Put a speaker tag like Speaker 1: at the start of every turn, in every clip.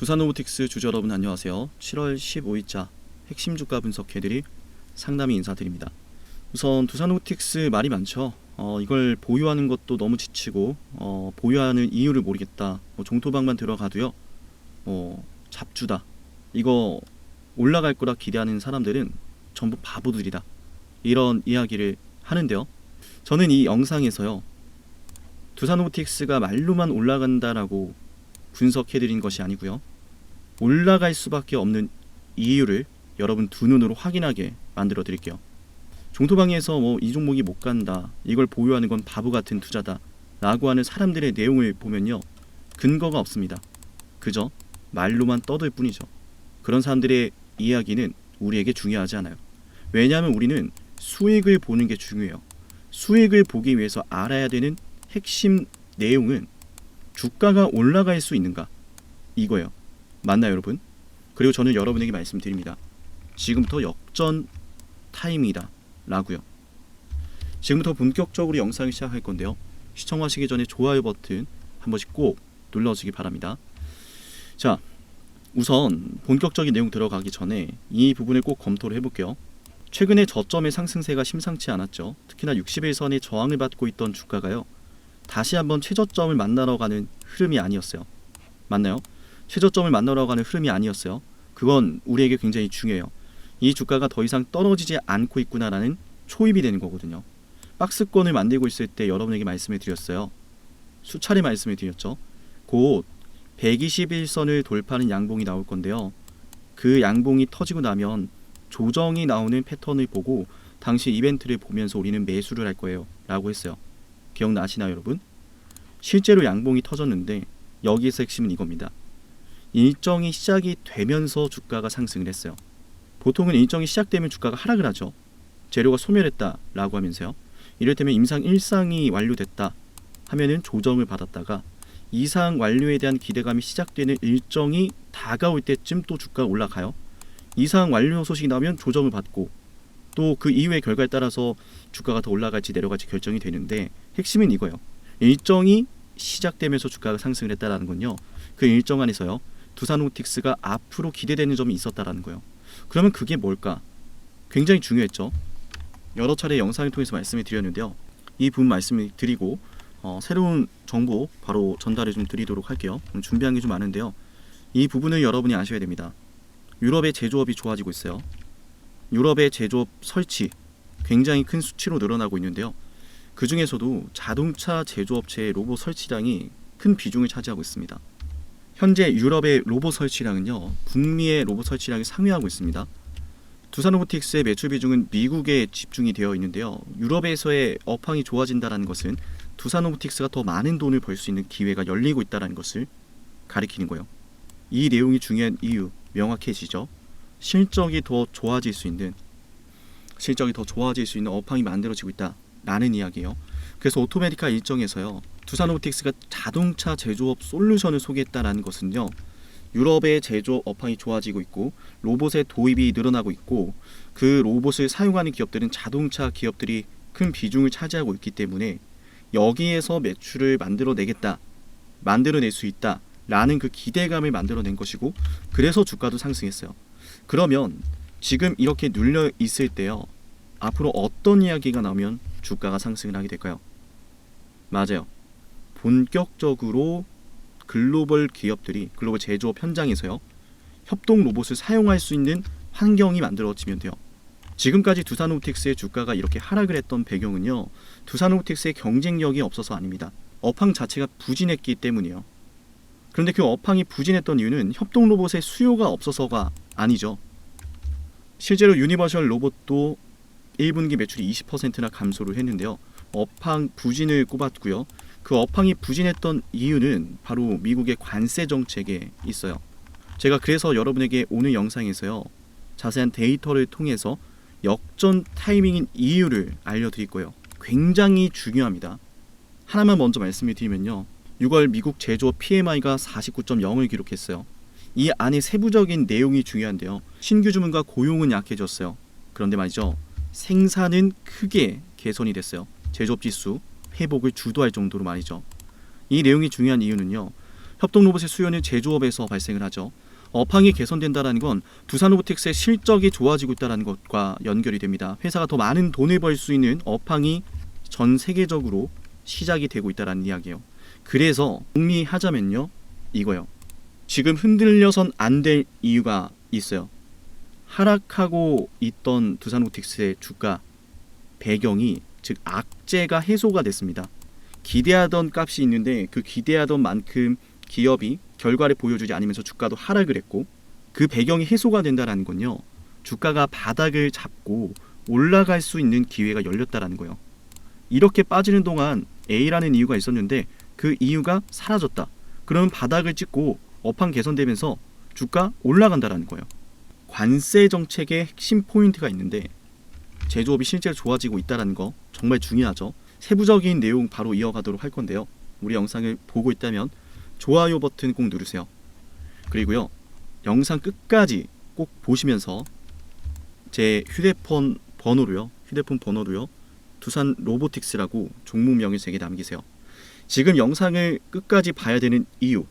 Speaker 1: 두산로보틱스 주주 여러분 안녕하세요. 7월 15일자 핵심 주가 분석해드릴 상담이 인사드립니다. 우선 두산로보틱스 말이 많죠. 이걸 보유하는 것도 너무 지치고 보유하는 이유를 모르겠다. 종토방만 들어가도요. 잡주다. 이거 올라갈 거라 기대하는 사람들은 전부 바보들이다. 이런 이야기를 하는데요. 저는 이 영상에서요. 두산로보틱스가 말로만 올라간다라고 분석해드린 것이 아니고요. 올라갈 수밖에 없는 이유를 여러분 두 눈으로 확인하게 만들어 드릴게요. 종토방에서 이 종목이 못 간다, 이걸 보유하는 건 바보 같은 투자다 라고 하는 사람들의 내용을 보면요, 근거가 없습니다. 그저 말로만 떠들 뿐이죠. 그런 사람들의 이야기는 우리에게 중요하지 않아요. 왜냐하면 우리는 수익을 보는 게 중요해요. 수익을 보기 위해서 알아야 되는 핵심 내용은 주가가 올라갈 수 있는가, 이거예요. 맞나요 여러분? 그리고 저는 여러분에게 말씀드립니다. 지금부터 역전 타임이다 라고요. 지금부터 본격적으로 영상을 시작할 건데요. 시청하시기 전에 좋아요 버튼 한 번씩 꼭 눌러주시기 바랍니다. 자, 우선 본격적인 내용 들어가기 전에 이 부분을 꼭 검토를 해볼게요. 최근에 저점의 상승세가 심상치 않았죠. 특히나 60일선의 저항을 받고 있던 주가가요, 다시 한번 최저점을 만나러 가는 흐름이 아니었어요. 맞나요? 최저점을 만나러 가는 흐름이 아니었어요. 그건 우리에게 굉장히 중요해요. 이 주가가 더 이상 떨어지지 않고 있구나라는 초입이 되는 거거든요. 박스권을 만들고 있을 때 여러분에게 말씀을 드렸어요. 수차례 말씀을 드렸죠. 곧 121선을 돌파하는 양봉이 나올 건데요. 그 양봉이 터지고 나면 조정이 나오는 패턴을 보고 당시 이벤트를 보면서 우리는 매수를 할 거예요 라고 했어요. 기억나시나요 여러분? 실제로 양봉이 터졌는데 여기에서 핵심은 이겁니다. 일정이 시작이 되면서 주가가 상승을 했어요. 보통은 일정이 시작되면 주가가 하락을 하죠. 재료가 소멸했다 라고 하면서요. 이를테면 임상 1상이 완료됐다 하면은 조정을 받았다가 2상 완료에 대한 기대감이 시작되는 일정이 다가올 때쯤 또 주가가 올라가요. 2상 완료 소식이 나오면 조정을 받고 또 그 이후의 결과에 따라서 주가가 더 올라갈지 내려갈지 결정이 되는데, 핵심은 이거예요. 일정이 시작되면서 주가가 상승을 했다라는 건요, 그 일정 안에서요 두산로보틱스가 앞으로 기대되는 점이 있었다라는 거예요. 그러면 그게 뭘까? 굉장히 중요했죠. 여러 차례 영상을 통해서 말씀을 드렸는데요. 이 부분 말씀을 드리고 새로운 정보 바로 전달해 좀 드리도록 할게요. 준비한 게 좀 많은데요. 이 부분을 여러분이 아셔야 됩니다. 유럽의 제조업이 좋아지고 있어요. 유럽의 제조업 설치 굉장히 큰 수치로 늘어나고 있는데요. 그 중에서도 자동차 제조업체의 로봇 설치량이 큰 비중을 차지하고 있습니다. 현재 유럽의 로봇 설치량은요, 북미의 로봇 설치량이 상회하고 있습니다. 두산로보틱스의 매출 비중은 미국에 집중이 되어 있는데요. 유럽에서의 업황이 좋아진다는 것은 두산로보틱스가 더 많은 돈을 벌 수 있는 기회가 열리고 있다는 것을 가리키는 거예요. 이 내용이 중요한 이유 명확해지죠. 실적이 더 좋아질 수 있는 업황이 만들어지고 있다라는 이야기예요. 그래서 오토메디카 일정에서요, 두산로보틱스가 자동차 제조업 솔루션을 소개했다라는 것은요, 유럽의 제조업 업황이 좋아지고 있고 로봇의 도입이 늘어나고 있고 그 로봇을 사용하는 기업들은 자동차 기업들이 큰 비중을 차지하고 있기 때문에 여기에서 매출을 만들어낼 수 있다라는 그 기대감을 만들어낸 것이고, 그래서 주가도 상승했어요. 그러면 지금 이렇게 눌려 있을 때요, 앞으로 어떤 이야기가 나오면 주가가 상승을 하게 될까요? 맞아요. 본격적으로 글로벌 기업들이 글로벌 제조업 현장에서요, 협동 로봇을 사용할 수 있는 환경이 만들어지면 돼요. 지금까지 두산로보틱스의 주가가 이렇게 하락을 했던 배경은요, 두산로보틱스의 경쟁력이 없어서 아닙니다. 업황 자체가 부진했기 때문이에요. 그런데 그 업황이 부진했던 이유는 협동 로봇의 수요가 없어서가 아니죠. 실제로 유니버셜 로봇도 1분기 매출이 20%나 감소를 했는데요. 업황 부진을 꼽았고요. 그 업황이 부진했던 이유는 바로 미국의 관세 정책에 있어요. 제가 그래서 여러분에게 오늘 영상에서요, 자세한 데이터를 통해서 역전 타이밍인 이유를 알려드릴 거예요. 굉장히 중요합니다. 하나만 먼저 말씀을 드리면요, 6월 미국 제조업 PMI가 49.0을 기록했어요. 이 안에 세부적인 내용이 중요한데요, 신규 주문과 고용은 약해졌어요. 그런데 말이죠, 생산은 크게 개선이 됐어요. 제조업 지수 회복을 주도할 정도로 말이죠. 이 내용이 중요한 이유는요, 협동 로봇의 수요는 제조업에서 발생을 하죠. 업황이 개선된다는 건 두산 로보틱스의 실적이 좋아지고 있다는 것과 연결이 됩니다. 회사가 더 많은 돈을 벌 수 있는 업황이 전 세계적으로 시작이 되고 있다는 이야기예요. 그래서 정리하자면요, 이거요. 지금 흔들려선 안 될 이유가 있어요. 하락하고 있던 두산 로보틱스의 주가 배경이, 즉 악재가 해소가 됐습니다. 기대하던 값이 있는데 그 기대하던 만큼 기업이 결과를 보여주지 않으면서 주가도 하락을 했고, 그 배경이 해소가 된다는 건요, 주가가 바닥을 잡고 올라갈 수 있는 기회가 열렸다는 거예요. 이렇게 빠지는 동안 A라는 이유가 있었는데 그 이유가 사라졌다. 그러면 바닥을 찍고 업황 개선되면서 주가 올라간다는 거예요. 관세 정책의 핵심 포인트가 있는데 제조업이 실제로 좋아지고 있다는 거 정말 중요하죠. 세부적인 내용 바로 이어가도록 할 건데요. 우리 영상을 보고 있다면 좋아요 버튼 꼭 누르세요. 그리고요, 영상 끝까지 꼭 보시면서 제 휴대폰 번호로요 두산 로보틱스라고 종목명을 제게 남기세요. 지금 영상을 끝까지 봐야 되는 이유,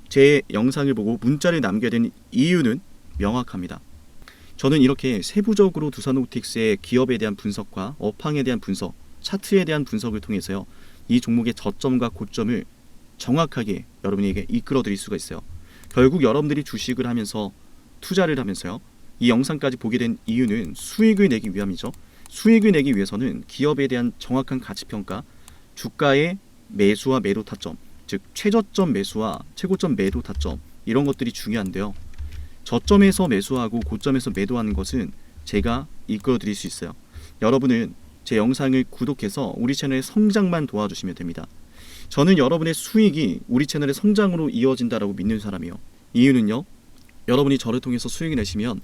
Speaker 1: 제 영상을 보고 문자를 남겨야 되는 이유는 명확합니다. 저는 이렇게 세부적으로 두산 로보틱스의 기업에 대한 분석과 업황에 대한 분석, 차트에 대한 분석을 통해서요, 이 종목의 저점과 고점을 정확하게 여러분에게 이끌어 드릴 수가 있어요. 결국 여러분들이 주식을 하면서, 투자를 하면서요, 이 영상까지 보게 된 이유는 수익을 내기 위함이죠. 수익을 내기 위해서는 기업에 대한 정확한 가치평가, 주가의 매수와 매도 타점, 즉 최저점 매수와 최고점 매도 타점, 이런 것들이 중요한데요. 저점에서 매수하고 고점에서 매도하는 것은 제가 이끌어 드릴 수 있어요. 여러분은 제 영상을 구독해서 우리 채널의 성장만 도와주시면 됩니다. 저는 여러분의 수익이 우리 채널의 성장으로 이어진다라고 믿는 사람이에요. 이유는요, 여러분이 저를 통해서 수익을 내시면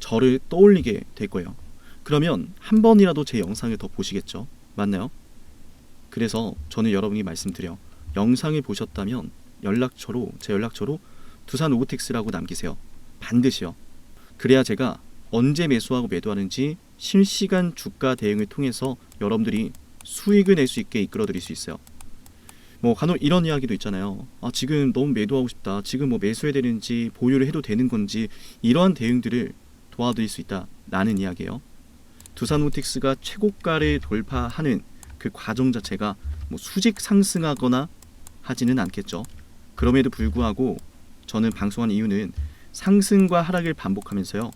Speaker 1: 저를 떠올리게 될 거예요. 그러면 한 번이라도 제 영상을 더 보시겠죠? 맞나요? 그래서 저는 여러분이 말씀드려, 영상을 보셨다면 제 연락처로 두산 로보틱스라고 남기세요. 반드시요. 그래야 제가 언제 매수하고 매도하는지 실시간 주가 대응을 통해서 여러분들이 수익을 낼 수 있게 이끌어 드릴 수 있어요. 간혹 이런 이야기도 있잖아요. 지금 너무 매도하고 싶다, 지금 매수해야 되는지 보유를 해도 되는 건지, 이러한 대응들을 도와드릴 수 있다 라는 이야기예요. 두산 로보틱스가 최고가를 돌파하는 그 과정 자체가 수직 상승하거나 하지는 않겠죠. 그럼에도 불구하고 저는 방송한 이유는 상승과 하락을 반복하면서요,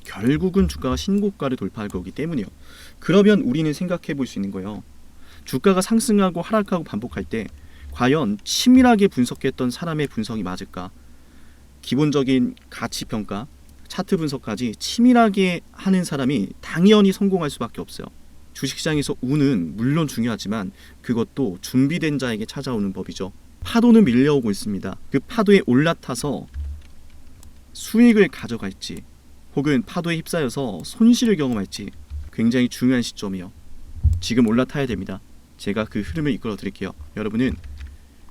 Speaker 1: 결국은 주가가 신고가를 돌파할 거기 때문이에요. 그러면 우리는 생각해 볼 수 있는 거예요. 주가가 상승하고 하락하고 반복할 때 과연 치밀하게 분석했던 사람의 분석이 맞을까? 기본적인 가치평가, 차트 분석까지 치밀하게 하는 사람이 당연히 성공할 수밖에 없어요. 주식시장에서 운은 물론 중요하지만 그것도 준비된 자에게 찾아오는 법이죠. 파도는 밀려오고 있습니다. 그 파도에 올라타서 수익을 가져갈지 혹은 파도에 휩싸여서 손실을 경험할지 굉장히 중요한 시점이요. 지금 올라타야 됩니다. 제가 그 흐름을 이끌어 드릴게요. 여러분은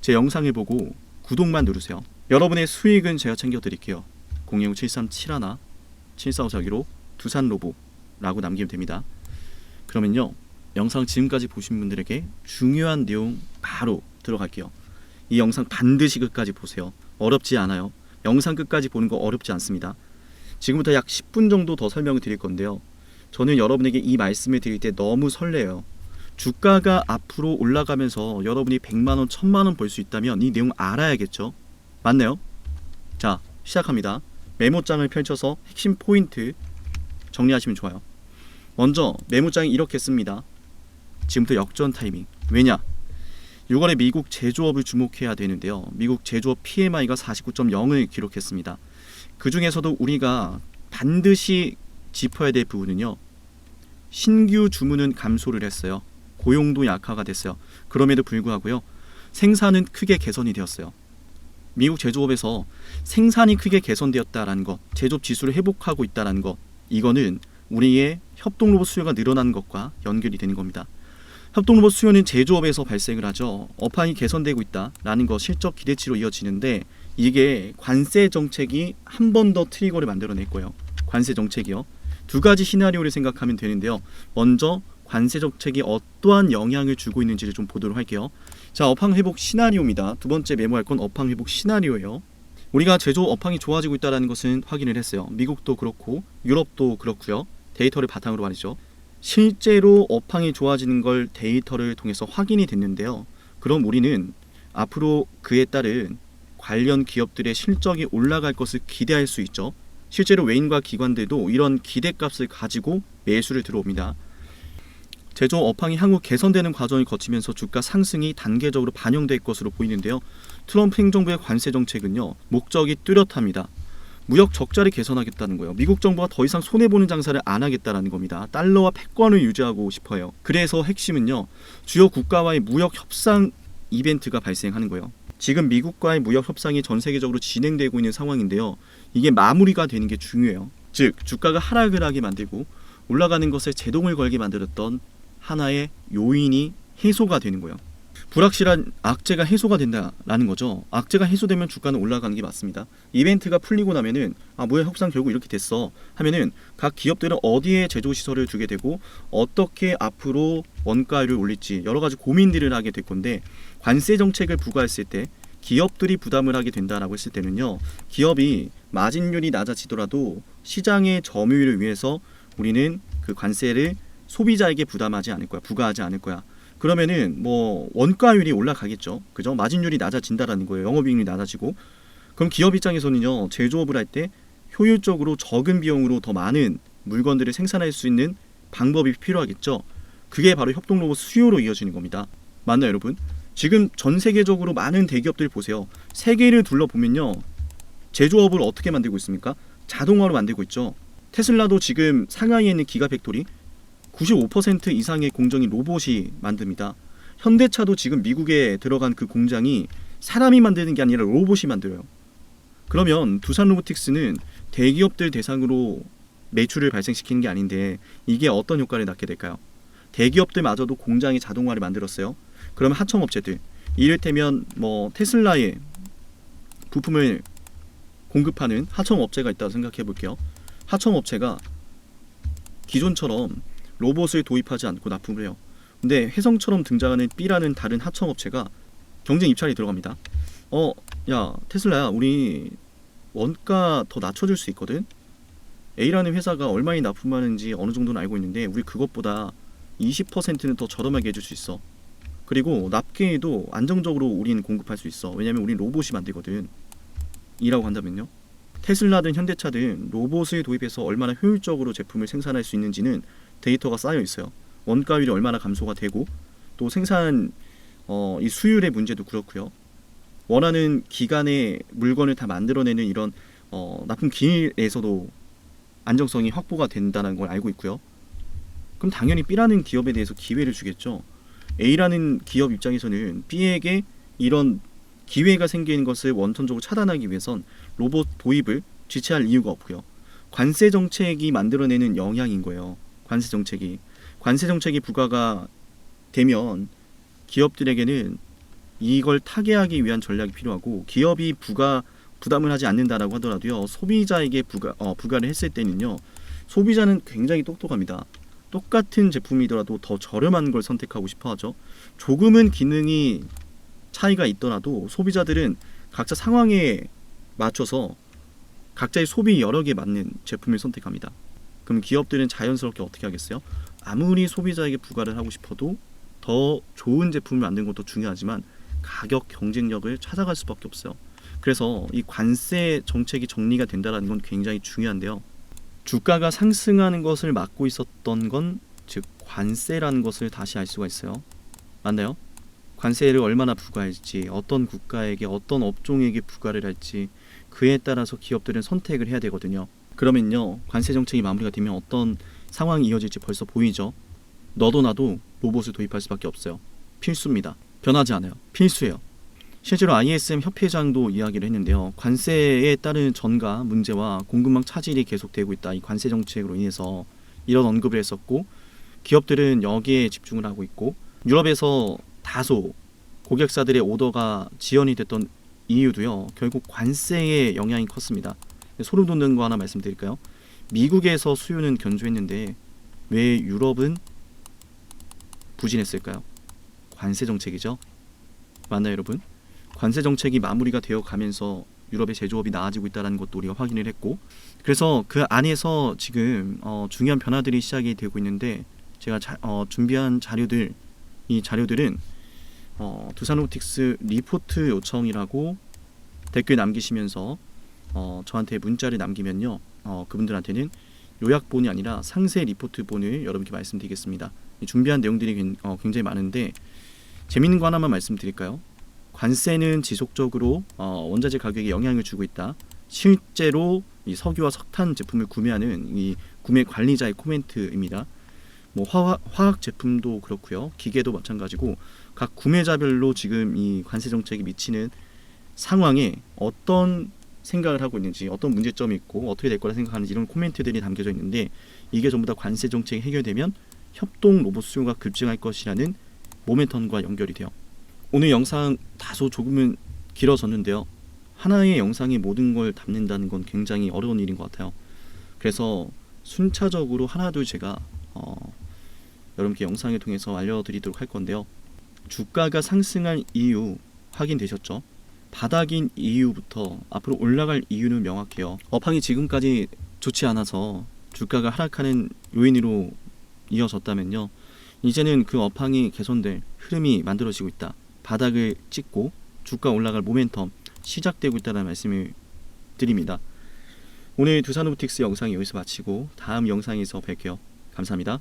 Speaker 1: 제 영상을 보고 구독만 누르세요. 여러분의 수익은 제가 챙겨 드릴게요. 010-7371-7454기로 두산로보라고 남기면 됩니다. 그러면요, 영상 지금까지 보신 분들에게 중요한 내용 바로 들어갈게요. 이 영상 반드시 끝까지 보세요. 어렵지 않아요. 영상 끝까지 보는 거 어렵지 않습니다. 지금부터 약 10분 정도 더 설명을 드릴 건데요, 저는 여러분에게 이 말씀을 드릴 때 너무 설레요. 주가가 앞으로 올라가면서 여러분이 100만원, 1000만원 벌 수 있다면 이 내용 알아야겠죠? 맞나요? 자, 시작합니다. 메모장을 펼쳐서 핵심 포인트 정리하시면 좋아요. 먼저 메모장이 이렇게 씁니다. 지금부터 역전 타이밍. 왜냐? 6월에 미국 제조업을 주목해야 되는데요, 미국 제조업 PMI가 49.0을 기록했습니다. 그 중에서도 우리가 반드시 짚어야 될 부분은요, 신규 주문은 감소를 했어요. 고용도 약화가 됐어요. 그럼에도 불구하고요, 생산은 크게 개선이 되었어요. 미국 제조업에서 생산이 크게 개선되었다라는 것, 제조업 지수를 회복하고 있다는 것, 이거는 우리의 협동로봇 수요가 늘어나는 것과 연결이 되는 겁니다. 협동로봇 수요는 제조업에서 발생을 하죠. 업황이 개선되고 있다라는 것, 실적 기대치로 이어지는데, 이게 관세 정책이 한 번 더 트리거를 만들어낼 거예요. 관세 정책이요. 두 가지 시나리오를 생각하면 되는데요, 먼저 관세 정책이 어떠한 영향을 주고 있는지를 좀 보도록 할게요. 자, 업황 회복 시나리오입니다. 두 번째 메모할 건 업황 회복 시나리오예요. 우리가 제조 업황이 좋아지고 있다는 것은 확인을 했어요. 미국도 그렇고 유럽도 그렇고요. 데이터를 바탕으로 말이죠. 실제로 업황이 좋아지는 걸 데이터를 통해서 확인이 됐는데요. 그럼 우리는 앞으로 그에 따른 관련 기업들의 실적이 올라갈 것을 기대할 수 있죠. 실제로 외인과 기관들도 이런 기대값을 가지고 매수를 들어옵니다. 제조 업황이 향후 개선되는 과정을 거치면서 주가 상승이 단계적으로 반영될 것으로 보이는데요. 트럼프 행정부의 관세 정책은요, 목적이 뚜렷합니다. 무역 적자를 개선하겠다는 거예요. 미국 정부가 더 이상 손해보는 장사를 안 하겠다는 겁니다. 달러와 패권을 유지하고 싶어요. 그래서 핵심은요, 주요 국가와의 무역 협상 이벤트가 발생하는 거예요. 지금 미국과의 무역 협상이 전 세계적으로 진행되고 있는 상황인데요. 이게 마무리가 되는 게 중요해요. 즉, 주가가 하락을 하게 만들고 올라가는 것에 제동을 걸게 만들었던 하나의 요인이 해소가 되는 거예요. 불확실한 악재가 해소가 된다라는 거죠. 악재가 해소되면 주가는 올라가는 게 맞습니다. 이벤트가 풀리고 나면은 무역 협상 결국 이렇게 됐어 하면은 각 기업들은 어디에 제조 시설을 두게 되고 어떻게 앞으로 원가를 올릴지 여러 가지 고민들을 하게 될 건데, 관세 정책을 부과했을 때 기업들이 부담을 하게 된다라고 했을 때는요, 기업이 마진율이 낮아지더라도 시장의 점유율을 위해서 우리는 그 관세를 소비자에게 부담하지 않을 거야, 부과하지 않을 거야. 그러면은 뭐 원가율이 올라가겠죠. 그죠? 마진율이 낮아진다라는 거예요. 영업이익률이 낮아지고. 그럼 기업 입장에서는요, 제조업을 할 때 효율적으로 적은 비용으로 더 많은 물건들을 생산할 수 있는 방법이 필요하겠죠. 그게 바로 협동 로봇 수요로 이어지는 겁니다. 맞나요, 여러분? 지금 전 세계적으로 많은 대기업들 보세요. 세계를 둘러보면요, 제조업을 어떻게 만들고 있습니까? 자동화로 만들고 있죠. 테슬라도 지금 상하이에 있는 기가팩토리 95% 이상의 공정이 로봇이 만듭니다. 현대차도 지금 미국에 들어간 그 공장이 사람이 만드는 게 아니라 로봇이 만들어요. 그러면 두산로보틱스는 대기업들 대상으로 매출을 발생시키는 게 아닌데 이게 어떤 효과를 낳게 될까요? 대기업들마저도 공장이 자동화를 만들었어요. 그러면 하청업체들, 이를테면 뭐 테슬라의 부품을 공급하는 하청업체가 있다고 생각해 볼게요. 하청업체가 기존처럼 로봇을 도입하지 않고 납품을 해요. 근데 혜성처럼 등장하는 B라는 다른 하청업체가 경쟁 입찰이 들어갑니다. 야 테슬라야, 우리 원가 더 낮춰줄 수 있거든. A라는 회사가 얼마에 납품하는지 어느 정도는 알고 있는데 우리 그것보다 20%는 더 저렴하게 해줄 수 있어. 그리고 납기도 안정적으로 우린 공급할 수 있어. 왜냐면 우린 로봇이 만들거든. 이라고 한다면요, 테슬라든 현대차든 로봇을 도입해서 얼마나 효율적으로 제품을 생산할 수 있는지는 데이터가 쌓여 있어요. 원가율이 얼마나 감소가 되고, 또 생산 이 수율의 문제도 그렇고요. 원하는 기간에 물건을 다 만들어내는 이런 납품 기일에서도 안정성이 확보가 된다는 걸 알고 있고요. 그럼 당연히 B라는 기업에 대해서 기회를 주겠죠. A라는 기업 입장에서는 B에게 이런 기회가 생기는 것을 원천적으로 차단하기 위해선 로봇 도입을 지체할 이유가 없고요. 관세 정책이 만들어내는 영향인 거예요. 관세 정책이 부과가 되면 기업들에게는 이걸 타개하기 위한 전략이 필요하고, 기업이 부담을 하지 않는다라고 하더라도요, 소비자에게 부과를 했을 때는요, 소비자는 굉장히 똑똑합니다. 똑같은 제품이더라도 더 저렴한 걸 선택하고 싶어 하죠. 조금은 기능이 차이가 있더라도 소비자들은 각자 상황에 맞춰서 각자의 소비 여력에 맞는 제품을 선택합니다. 그럼 기업들은 자연스럽게 어떻게 하겠어요? 아무리 소비자에게 부과를 하고 싶어도 더 좋은 제품을 만드는 것도 중요하지만 가격 경쟁력을 찾아갈 수밖에 없어요. 그래서 이 관세 정책이 정리가 된다는 건 굉장히 중요한데요. 주가가 상승하는 것을 막고 있었던 건 즉 관세라는 것을 다시 알 수가 있어요. 맞나요? 관세를 얼마나 부과할지, 어떤 국가에게, 어떤 업종에게 부과를 할지, 그에 따라서 기업들은 선택을 해야 되거든요. 그러면요, 관세 정책이 마무리가 되면 어떤 상황이 이어질지 벌써 보이죠? 너도 나도 로봇을 도입할 수밖에 없어요. 필수입니다. 변하지 않아요. 필수예요. 실제로 ISM 협회장도 이야기를 했는데요. 관세에 따른 전가 문제와 공급망 차질이 계속되고 있다. 이 관세 정책으로 인해서 이런 언급을 했었고, 기업들은 여기에 집중을 하고 있고, 유럽에서 다소 고객사들의 오더가 지연이 됐던 이유도요, 결국 관세의 영향이 컸습니다. 소름 돋는 거 하나 말씀드릴까요? 미국에서 수요는 견조했는데 왜 유럽은 부진했을까요? 관세 정책이죠. 맞나요, 여러분? 관세 정책이 마무리가 되어 가면서 유럽의 제조업이 나아지고 있다는 것도 우리가 확인을 했고, 그래서 그 안에서 지금 중요한 변화들이 시작이 되고 있는데, 제가 준비한 자료들, 이 자료들은 두산로보틱스 리포트 요청이라고 댓글 남기시면서 저한테 문자를 남기면요, 그분들한테는 요약본이 아니라 상세 리포트본을 여러분께 말씀드리겠습니다. 준비한 내용들이 굉장히 많은데 재밌는 거 하나만 말씀드릴까요? 관세는 지속적으로 원자재 가격에 영향을 주고 있다. 실제로 이 석유와 석탄 제품을 구매하는 이 구매 관리자의 코멘트입니다. 뭐 화학 제품도 그렇고요, 기계도 마찬가지고 각 구매자별로 지금 이 관세 정책이 미치는 상황에 어떤 생각을 하고 있는지, 어떤 문제점이 있고 어떻게 될 거라 생각하는지, 이런 코멘트들이 담겨져 있는데, 이게 전부 다 관세 정책이 해결되면 협동 로봇 수요가 급증할 것이라는 모멘텀과 연결이 돼요. 오늘 영상 다소 조금은 길어졌는데요, 하나의 영상이 모든 걸 담는다는 건 굉장히 어려운 일인 것 같아요. 그래서 순차적으로 하나둘 제가 여러분께 영상을 통해서 알려드리도록 할 건데요. 주가가 상승할 이유 확인되셨죠? 바닥인 이유부터 앞으로 올라갈 이유는 명확해요. 업황이 지금까지 좋지 않아서 주가가 하락하는 요인으로 이어졌다면요, 이제는 그 업황이 개선될 흐름이 만들어지고 있다. 바닥을 찍고 주가 올라갈 모멘텀 시작되고 있다는 말씀을 드립니다. 오늘 두산로보틱스 영상 여기서 마치고 다음 영상에서 뵐게요. 감사합니다.